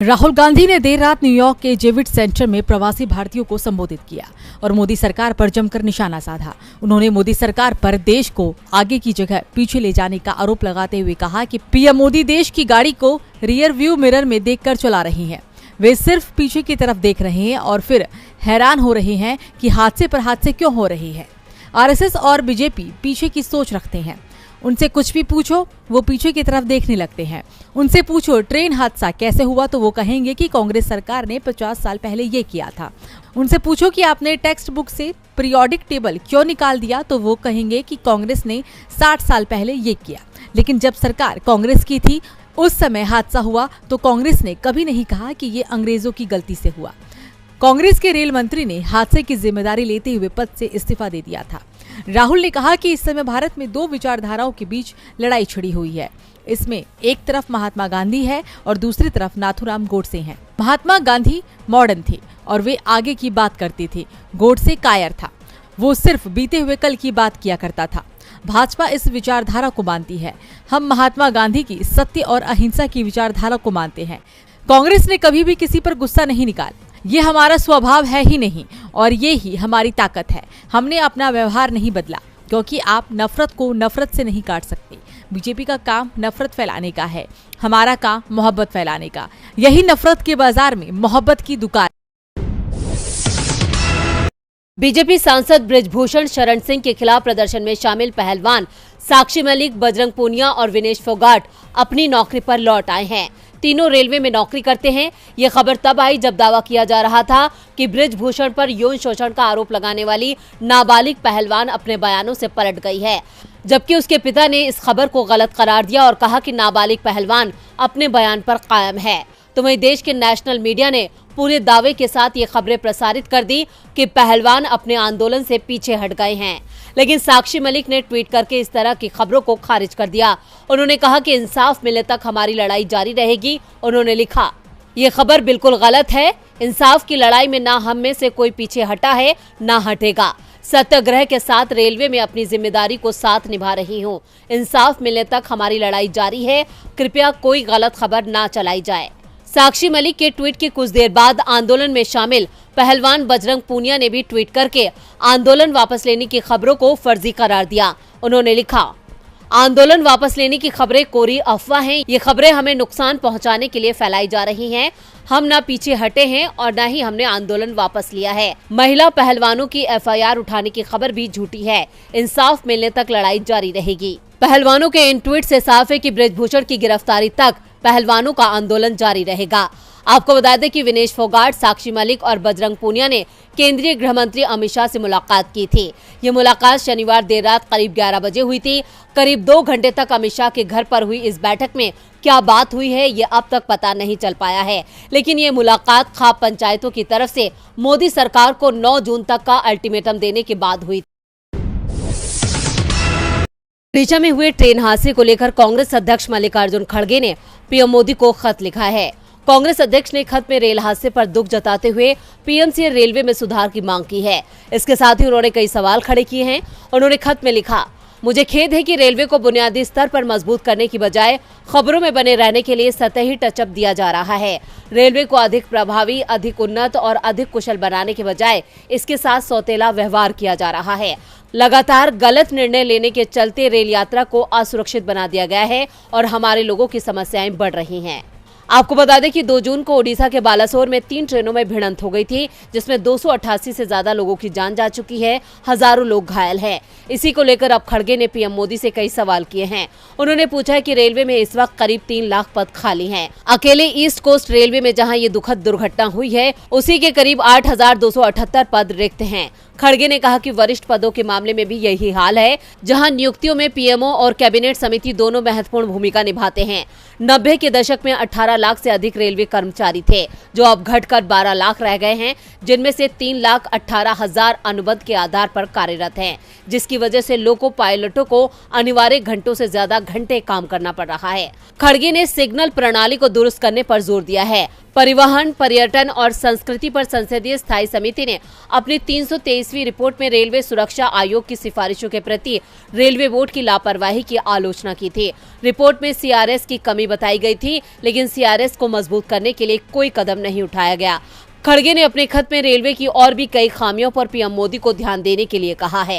राहुल गांधी ने देर रात न्यूयॉर्क के जेविट सेंटर में प्रवासी भारतीयों को संबोधित किया और मोदी सरकार पर जमकर निशाना साधा। उन्होंने मोदी सरकार पर देश को आगे की जगह पीछे ले जाने का आरोप लगाते हुए कहा कि पीएम मोदी देश की गाड़ी को रियर व्यू मिरर में देखकर चला रही हैं। वे सिर्फ पीछे की तरफ देख रहे हैं और फिर हैरान हो रहे हैं कि हादसे पर हादसे क्यों हो रहे हैं। आरएसएस और बीजेपी पीछे की सोच रखते हैं। उनसे कुछ भी पूछो वो पीछे की तरफ देखने लगते हैं। उनसे पूछो ट्रेन हादसा कैसे हुआ तो वो कहेंगे कि कांग्रेस सरकार ने 50 साल पहले ये किया था। उनसे पूछो कि आपने टेक्स्ट बुक से पीरियोडिक टेबल क्यों निकाल दिया तो वो कहेंगे कि कांग्रेस ने 60 साल पहले ये किया। लेकिन जब सरकार कांग्रेस की थी उस समय हादसा हुआ तो कांग्रेस ने कभी नहीं कहा कि ये अंग्रेजों की गलती से हुआ। कांग्रेस के रेल मंत्री ने हादसे की जिम्मेदारी लेते हुए पद से इस्तीफा दे दिया था। राहुल ने कहा कि इस समय भारत में दो विचारधाराओं के बीच लड़ाई छिड़ी हुई है। इसमें एक तरफ महात्मा गांधी है और दूसरी तरफ नाथूराम गोडसे हैं। महात्मा गांधी मॉडर्न थे और वे आगे की बात करते थे। गोडसे कायर था, वो सिर्फ बीते हुए कल की बात किया करता था। भाजपा इस विचारधारा को मानती है। हम महात्मा गांधी की सत्य और अहिंसा की विचारधारा को मानते हैं। कांग्रेस ने कभी भी किसी पर गुस्सा नहीं निकाला। ये हमारा स्वभाव है ही नहीं और ये ही हमारी ताकत है। हमने अपना व्यवहार नहीं बदला क्योंकि आप नफरत को नफरत से नहीं काट सकते। बीजेपी का काम नफरत फैलाने का है, हमारा काम मोहब्बत फैलाने का। यही नफरत के बाजार में मोहब्बत की दुकान। बीजेपी सांसद बृजभूषण शरण सिंह के खिलाफ प्रदर्शन में शामिल पहलवान साक्षी मलिक, बजरंग पूनिया और विनेश फोगाट अपनी नौकरी पर लौट आए हैं। तीनों रेलवे में नौकरी करते हैं। ये खबर तब आई जब दावा किया जा रहा था कि बृजभूषण पर यौन शोषण का आरोप लगाने वाली नाबालिग पहलवान अपने बयानों से पलट गई है, जबकि उसके पिता ने इस खबर को गलत करार दिया और कहा कि नाबालिग पहलवान अपने बयान पर कायम है। तो वहीं देश के नेशनल मीडिया ने पूरे दावे के साथ ये खबरें प्रसारित कर दी कि पहलवान अपने आंदोलन से पीछे हट गए हैं। लेकिन साक्षी मलिक ने ट्वीट करके इस तरह की खबरों को खारिज कर दिया। उन्होंने कहा कि इंसाफ मिलने तक हमारी लड़ाई जारी रहेगी। उन्होंने लिखा, ये खबर बिल्कुल गलत है। इंसाफ की लड़ाई में ना हम में से कोई पीछे हटा है ना हटेगा। सत्याग्रह के साथ रेलवे में अपनी जिम्मेदारी को साथ निभा रही हूँ। इंसाफ मिलने तक हमारी लड़ाई जारी है। कृपया कोई गलत खबर ना चलाई जाए। साक्षी मलिक के ट्वीट के कुछ देर बाद आंदोलन में शामिल पहलवान बजरंग पूनिया ने भी ट्वीट करके आंदोलन वापस लेने की खबरों को फर्जी करार दिया। उन्होंने लिखा, आंदोलन वापस लेने की खबरें कोरी अफवाह हैं। ये खबरें हमें नुकसान पहुंचाने के लिए फैलाई जा रही हैं। हम न पीछे हटे हैं और न ही हमने आंदोलन वापस लिया है। महिला पहलवानों की एफआईआर उठाने की खबर भी झूठी है। इंसाफ मिलने तक लड़ाई जारी रहेगी। पहलवानों के इन ट्वीट से साफ है कि बृजभूषण की गिरफ्तारी तक पहलवानों का आंदोलन जारी रहेगा। आपको बता दें कि विनेश फोगाट, साक्षी मलिक और बजरंग पूनिया ने केंद्रीय गृह मंत्री अमित शाह से मुलाकात की थी। ये मुलाकात शनिवार देर रात करीब 11 बजे हुई थी। करीब 2 घंटे तक अमित शाह के घर पर हुई इस बैठक में क्या बात हुई है ये अब तक पता नहीं चल पाया है। लेकिन ये मुलाकात खाप पंचायतों की तरफ से मोदी सरकार को 9 जून तक का अल्टीमेटम देने के बाद हुई। ओडिशा में हुए ट्रेन हादसे को लेकर कांग्रेस अध्यक्ष मल्लिकार्जुन खड़गे ने पीएम मोदी को खत लिखा है। कांग्रेस अध्यक्ष ने खत में रेल हादसे पर दुख जताते हुए पीएम से रेलवे में सुधार की मांग की है। इसके साथ ही उन्होंने कई सवाल खड़े किए हैं। उन्होंने खत में लिखा, मुझे खेद है कि रेलवे को बुनियादी स्तर पर मजबूत करने की बजाय खबरों में बने रहने के लिए सतही टचअप दिया जा रहा है। रेलवे को अधिक प्रभावी, अधिक उन्नत और अधिक कुशल बनाने के बजाय इसके साथ सौतेला व्यवहार किया जा रहा है। लगातार गलत निर्णय लेने के चलते रेल यात्रा को असुरक्षित बना दिया गया है और हमारे लोगों की समस्याएं बढ़ रही हैं। आपको बता दें कि 2 जून को ओडिशा के बालासोर में 3 ट्रेनों में भिड़ंत हो गई थी, जिसमें 288 से ज्यादा लोगों की जान जा चुकी है। हजारों लोग घायल हैं। इसी को लेकर अब खड़गे ने पीएम मोदी से कई सवाल किए हैं। उन्होंने पूछा है कि रेलवे में इस वक्त करीब 3 लाख पद खाली हैं। अकेले ईस्ट कोस्ट रेलवे में जहां ये दुखद दुर्घटना हुई है उसी के करीब 8,278 पद रिक्त हैं। खड़गे ने कहा कि वरिष्ठ पदों के मामले में भी यही हाल है, जहां नियुक्तियों में पीएमओ और कैबिनेट समिति दोनों महत्वपूर्ण भूमिका निभाते हैं। 90 के दशक में 18 लाख से अधिक रेलवे कर्मचारी थे, जो अब घटकर 12 लाख रह गए हैं, जिनमें से 3,18,000 अनुबंध के आधार पर कार्यरत हैं, जिसकी वजह से लोको पायलटों को अनिवार्य घंटों से ज्यादा घंटे काम करना पड़ रहा है। खड़गे ने सिग्नल प्रणाली को दुरुस्त करने पर जोर दिया है। परिवहन, पर्यटन और संस्कृति पर संसदीय स्थायी समिति ने अपनी 323वीं रिपोर्ट में रेलवे सुरक्षा आयोग की सिफारिशों के प्रति रेलवे बोर्ड की लापरवाही की आलोचना की थी। रिपोर्ट में सीआरएस की कमी बताई गई थी, लेकिन सीआरएस को मजबूत करने के लिए कोई कदम नहीं उठाया गया। खड़गे ने अपने खत में रेलवे की और भी कई खामियों पर पीएम मोदी को ध्यान देने के लिए कहा है।